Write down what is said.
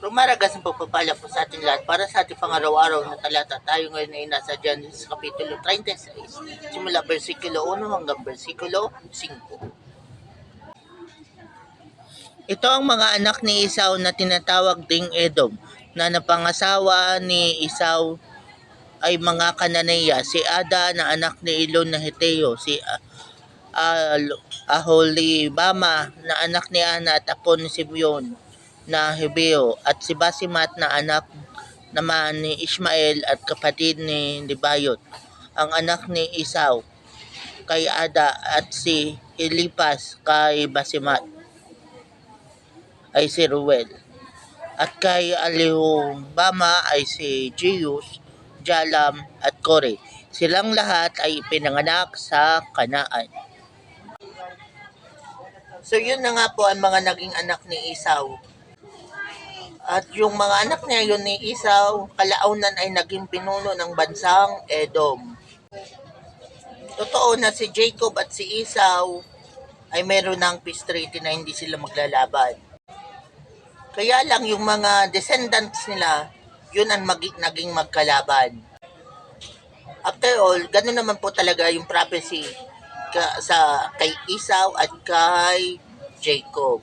Rumaragas ang pagpapala po sa ating lahat para sa ating pang-araw-araw na talata. Tayo ngayon ay nasa Genesis Kapitulo 36, simula versikulo 1 hanggang versikulo 5. Ito ang mga anak ni Esau na tinatawag ding Edom, na napangasawa ni Esau ay mga Kananeya, si Ada na anak ni Elon na Heteo, si Aholibama na anak ni Ana at apo ni Simeon na Hebeo, at si Basimat na anak naman ni Ismael at kapatid ni Nebayot. Ang anak ni Esau kay Ada at si Elipas kay Basimat ay si Ruel. At kay Alihubama ay si Jeus, Jalam at Kore. Silang lahat ay pinanganak sa Kanaan. So yun na nga po ang mga naging anak ni Esau. At yung mga anak niya yun ni Esau, kalaunan ay naging pinuno ng bansang Edom. Totoo na si Jacob at si Esau ay meron ng peace treaty na hindi sila maglalaban. Kaya lang yung mga descendants nila, yun ang naging magkalaban. After all, gano'n naman po talaga yung prophecy kay Esau at kay Jacob.